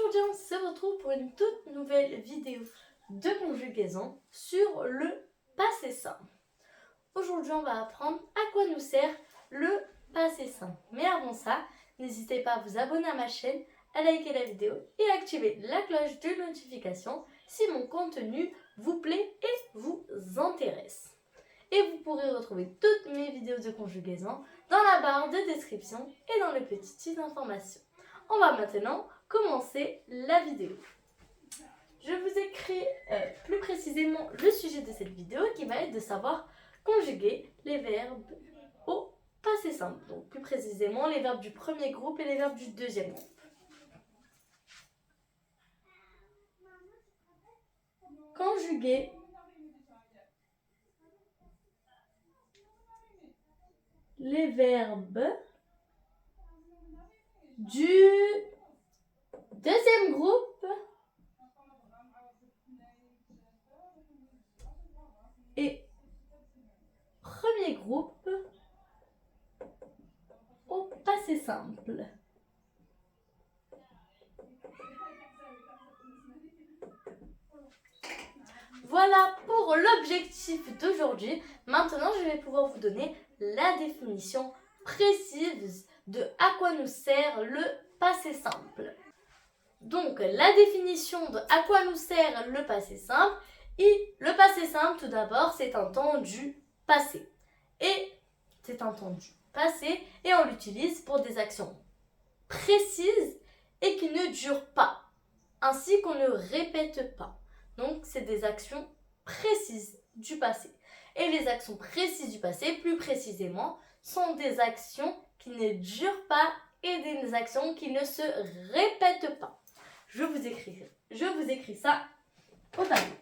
Aujourd'hui, on se retrouve pour une toute nouvelle vidéo de conjugaison sur le passé simple. Aujourd'hui, on va apprendre à quoi nous sert le passé simple. Mais avant ça, n'hésitez pas à vous abonner à ma chaîne, à liker la vidéo et à activer la cloche de notification si mon contenu vous plaît et vous intéresse. Et vous pourrez retrouver toutes mes vidéos de conjugaison dans la barre de description et dans le petit i d'information. On va maintenant commencer la vidéo. Je vous écris plus précisément le sujet de cette vidéo qui va être de savoir conjuguer les verbes au passé simple. Donc plus précisément les verbes du premier groupe et les verbes du deuxième groupe. Conjuguer les verbes du deuxième groupe et premier groupe au passé simple. Voilà pour l'objectif d'aujourd'hui. Maintenant, je vais pouvoir vous donner la définition précise de à quoi nous sert le passé simple. Donc, la définition de à quoi nous sert le passé simple. Et le passé simple, tout d'abord, c'est un temps du passé. Et c'est un temps du passé et on l'utilise pour des actions précises et qui ne durent pas, ainsi qu'on ne répète pas. Donc, c'est des actions précises du passé. Et les actions précises du passé, plus précisément, sont des actions qui ne durent pas et des actions qui ne se répètent pas. Je vous écris ça au tableau.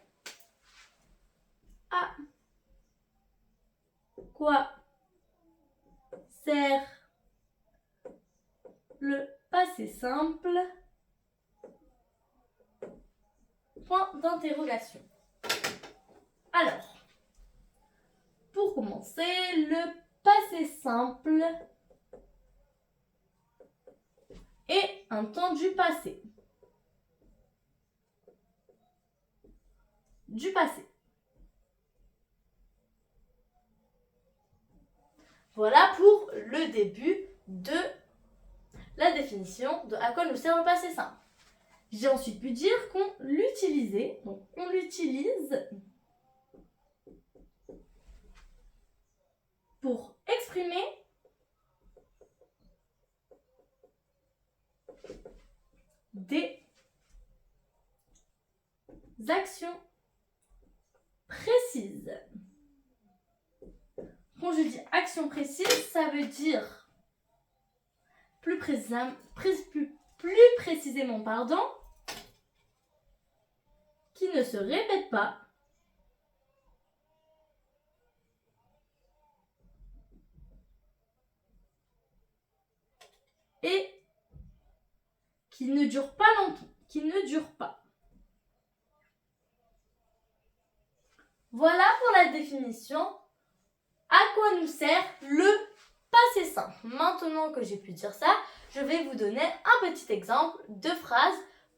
À quoi sert le passé simple? Point d'interrogation. Alors, pour commencer, le passé simple est un temps du passé. Du passé. Voilà pour le début de la définition de à quoi nous sert le passé simple. J'ai ensuite pu dire qu'on l'utilisait, donc on l'utilise pour exprimer des actions précises. Quand je dis action précise, ça veut dire plus précisément, qui ne se répète pas et qui ne dure pas longtemps, qui ne dure pas. Voilà pour la définition. À quoi nous sert le passé simple? Maintenant que j'ai pu dire ça, je vais vous donner un petit exemple de phrase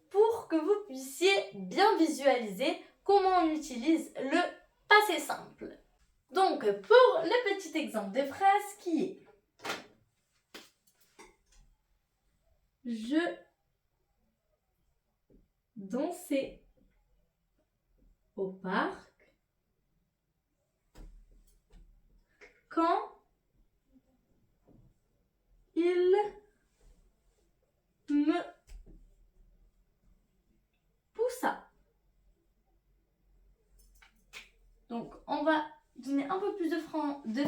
pour que vous puissiez bien visualiser comment on utilise le passé simple. Donc, pour le petit exemple de phrase qui est je dansais au parc quand il me poussa. Donc, on va donner un peu plus de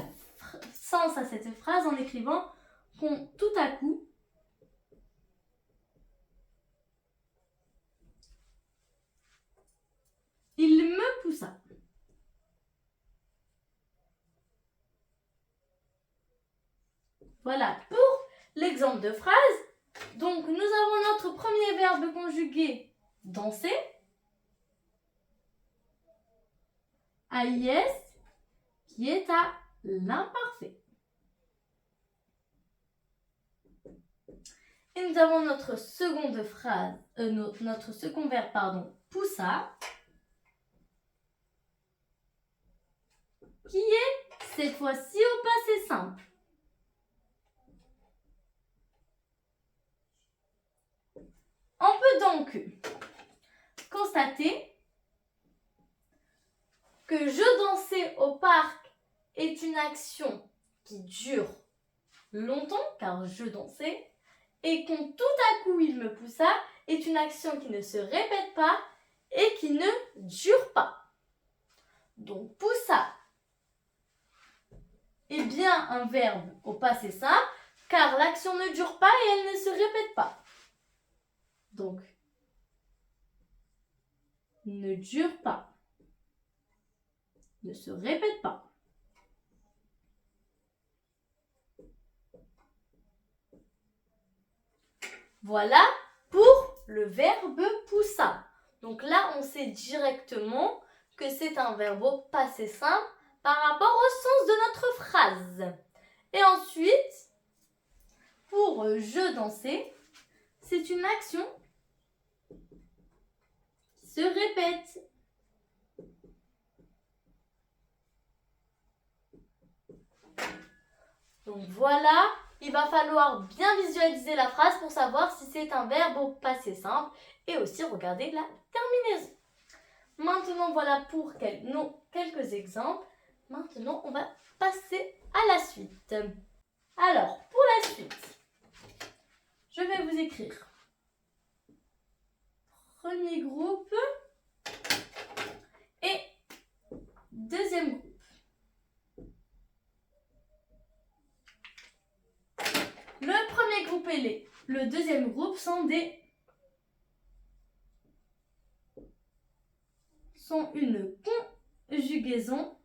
sens à cette phrase en écrivant qu'on tout à coup il me poussa. Voilà pour l'exemple de phrase. Donc, nous avons notre premier verbe conjugué danser. AIS qui est à l'imparfait. Et nous avons notre seconde phrase, notre second verbe, pardon, poussa, qui est cette fois-ci au passé simple. On peut donc constater que je dansais au parc est une action qui dure longtemps, car je dansais, et quand tout à coup il me poussa est une action qui ne se répète pas et qui ne dure pas. Donc poussa est bien un verbe au passé simple, car l'action ne dure pas et elle ne se répète pas. Donc, ne dure pas, ne se répète pas. Voilà pour le verbe poussa. Donc là, on sait directement que c'est un verbe au passé simple par rapport au sens de notre phrase. Et ensuite, pour je dansais, c'est une action qui se répète. Donc voilà, il va falloir bien visualiser la phrase pour savoir si c'est un verbe au passé simple et aussi regarder la terminaison. Maintenant, voilà pour quelques exemples. Maintenant, on va passer à la suite. Alors, pour la suite, je vais vous écrire premier groupe et deuxième groupe. Le premier groupe et le deuxième groupe sont une conjugaison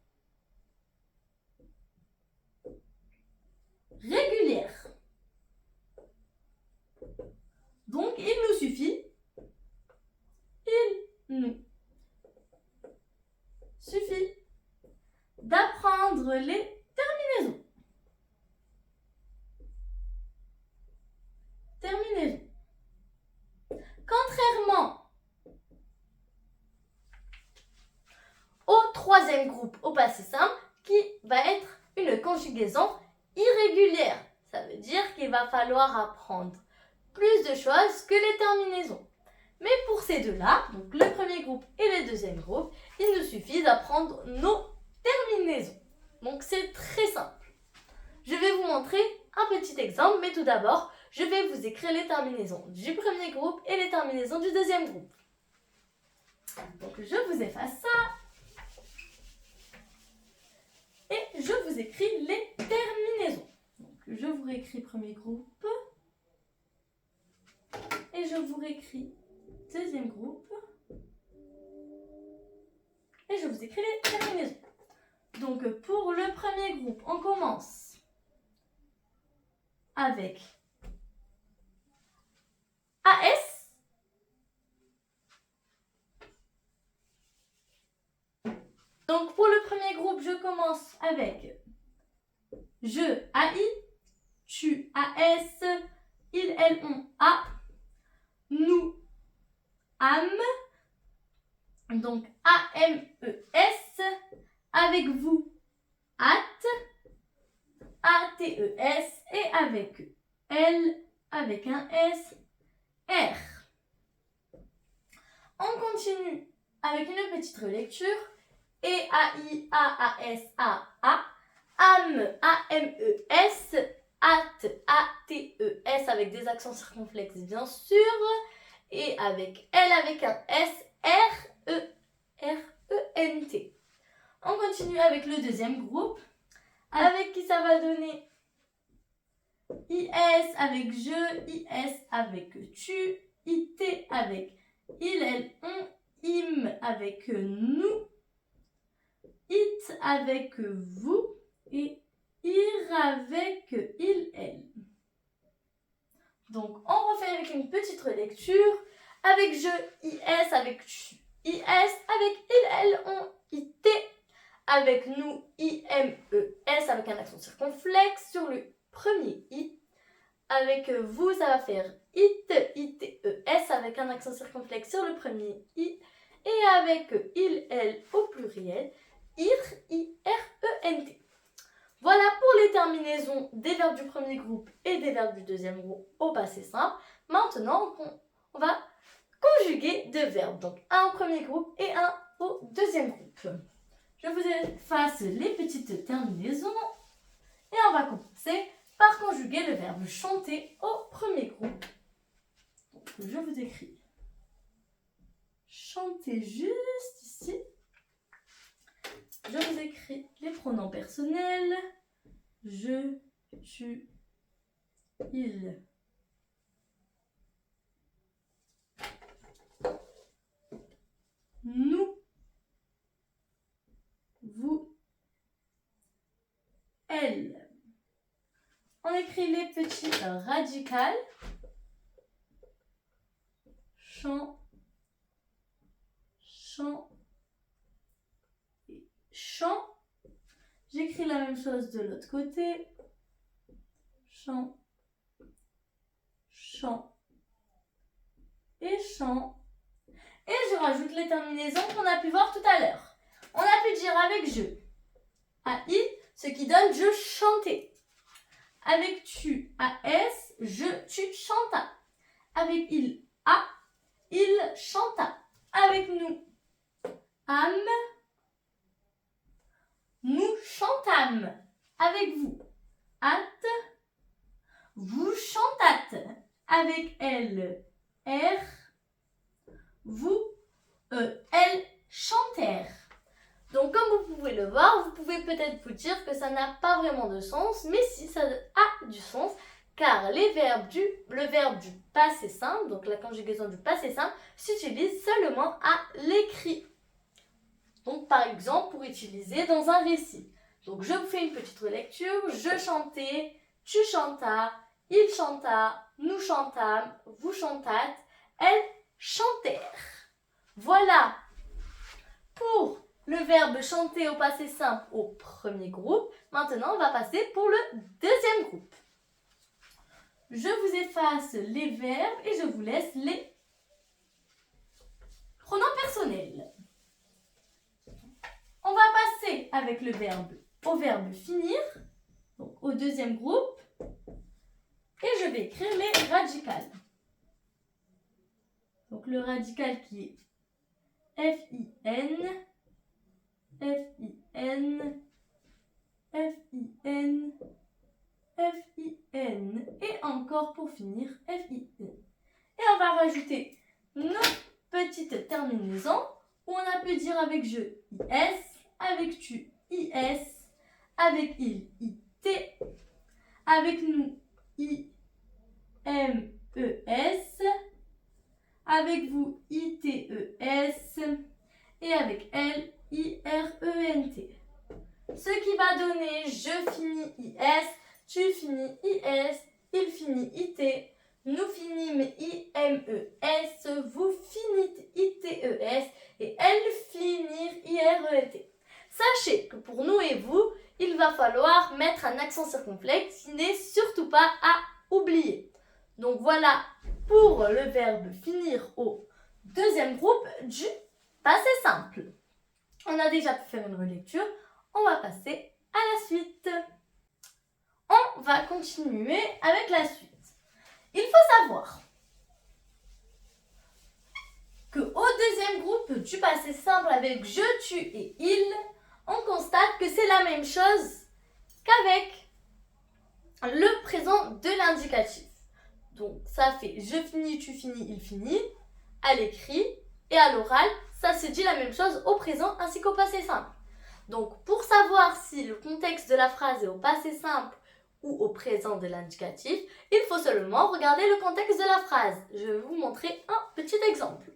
régulière. Donc, il nous suffit d'apprendre les terminaisons. Contrairement au troisième groupe au passé simple, qui va être une conjugaison irrégulière. Ça veut dire qu'il va falloir apprendre plus de choses que les terminaisons. Mais pour ces deux-là, donc le premier groupe et le deuxième groupe, il nous suffit d'apprendre nos terminaisons. Donc c'est très simple. Je vais vous montrer un petit exemple, mais tout d'abord, je vais vous écrire les terminaisons du premier groupe et les terminaisons du deuxième groupe. Donc je vous efface ça. Et je vous écris les terminaisons. Donc je vous réécris premier groupe. Et je vous réécris deuxième groupe. Et je vous écris les terminaisons. Donc pour le premier groupe, on commence avec AS. Donc pour le premier groupe, je commence avec je AI, tu AS, ils, elles, on A, nous AM, donc AMES, avec vous AT, ATES et avec elle, avec un S, R. On continue avec une petite relecture. EAI, AAS, AA, AM, AMES, AT, ATES avec des accents circonflexes bien sûr, et avec L avec un S, RENT. On continue avec le deuxième groupe, avec qui ça va donner IS avec je, IS avec tu, IT avec il, elle, on, IM avec nous, IT avec vous et IR avec il, elle. Donc, on refait avec une petite relecture. Avec je, IS avec tu, IS avec il, elle, on, IT. Avec nous, IMES avec un accent circonflexe sur le premier I. Avec vous, ça va faire it, I-T-E-S avec un accent circonflexe sur le premier I. Et avec il, elle au pluriel, ir, I-R-E-N-T. Voilà pour les terminaisons des verbes du premier groupe et des verbes du deuxième groupe au passé simple. Maintenant, on va conjuguer deux verbes, donc un au premier groupe et un au deuxième groupe. Je vous efface les petites terminaisons et on va commencer par conjuguer le verbe chanter au premier groupe. Donc, je vous écris chanter juste ici. Je vous écris les pronoms personnels. Je, tu, il. Nous, vous, elle. On écrit les petits radicales. Chant, chant, et chant. J'écris la même chose de l'autre côté. Chant, chant et chant. Et je rajoute les terminaisons qu'on a pu voir tout à l'heure. On a pu dire avec je, AI, ce qui donne je chantais. Avec tu, AS, je, tu chanta. Avec il, A, il chanta. Avec nous, âme, nous chantâmes. Avec vous, hâte, vous chantâtes. Avec elle, R, vous, elles chantèrent. Donc comme vous pouvez le voir, vous pouvez peut-être vous dire que ça n'a pas vraiment de sens, mais si, ça a du sens, car le verbe du passé simple, donc la conjugaison du passé simple, s'utilise seulement à l'écrit. Donc par exemple, pour utiliser dans un récit. Donc je vous fais une petite relecture. Je chantais, tu chantas, il chanta, nous chantâmes, vous chantâtes, elles chantèrent. Voilà pour le verbe chanter au passé simple au premier groupe. Maintenant, on va passer pour le deuxième groupe. Je vous efface les verbes et je vous laisse les pronoms personnels. On va passer avec le verbe au verbe finir, donc au deuxième groupe. Et je vais écrire les radicales. Donc le radical qui est F-I-N, F-I-N, F-I-N, F-I-N. Et encore pour finir, F-I-N. Et on va rajouter nos petites terminaisons où on a pu dire avec je, I-S, avec tu, I-S, avec il, I-T, avec nous, I-M-E-S, avec vous, I-T-E-S, et avec elle, I-R-E-N-T. Ce qui va donner je finis I-S, tu finis I-S, il finit I-T, nous finîmes I-M-E-S, vous finissez I-T-E-S, et elles finirent I-R-E-N-T. Sachez que pour nous et vous, il va falloir mettre un accent circonflexe qui n'est surtout pas à oublier. Donc voilà pour le verbe finir au deuxième groupe du passé simple. On a déjà pu faire une relecture, on va passer à la suite. On va continuer avec la suite. Il faut savoir qu'au deuxième groupe du passé simple avec je, tu et il, on constate que c'est la même chose qu'avec le présent de l'indicatif. Donc ça fait je finis, tu finis, il finit, à l'écrit et à l'oral, ça se dit la même chose au présent ainsi qu'au passé simple. Donc pour savoir si le contexte de la phrase est au passé simple ou au présent de l'indicatif, il faut seulement regarder le contexte de la phrase. Je vais vous montrer un petit exemple.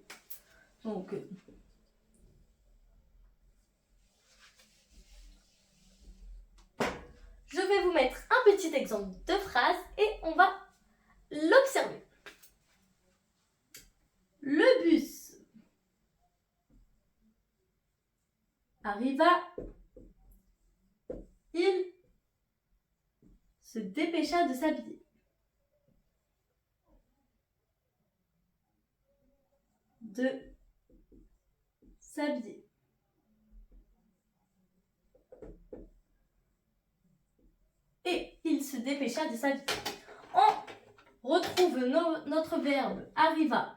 Donc, je vais vous mettre un petit exemple de phrase et on va l'observer. Le bus arriva, il se dépêcha de s'habiller. de s'habiller. Et il se dépêcha de s'habiller. On retrouve notre verbe arriva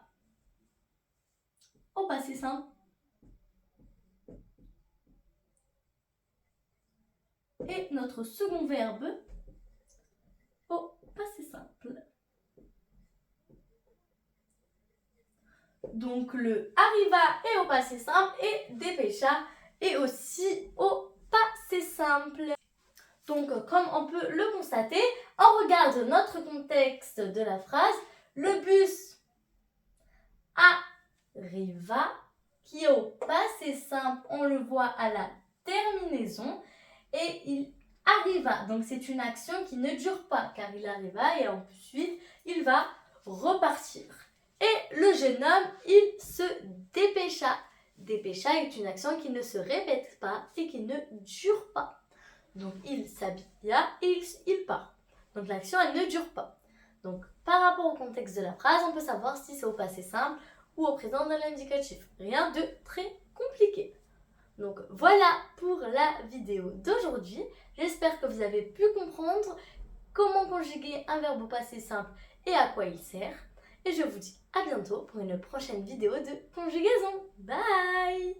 au passé simple. Et notre second verbe au passé simple. Donc le arriva est au passé simple et dépêcha est aussi au passé simple. Donc comme on peut le constater, on regarde notre contexte de la phrase. Le bus arriva, qui est au passé simple, on le voit à la terminaison. Et il arriva, donc c'est une action qui ne dure pas, car il arriva et ensuite il va repartir. Et le jeune homme, il se dépêcha. Dépêcha est une action qui ne se répète pas et qui ne dure pas. Donc il s'habilla et il part. Donc l'action, elle ne dure pas. Donc par rapport au contexte de la phrase, on peut savoir si c'est au passé simple ou au présent de l'indicatif. Rien de très compliqué. Donc voilà pour la vidéo d'aujourd'hui. J'espère que vous avez pu comprendre comment conjuguer un verbe au passé simple et à quoi il sert. Et je vous dis à bientôt pour une prochaine vidéo de conjugaison. Bye!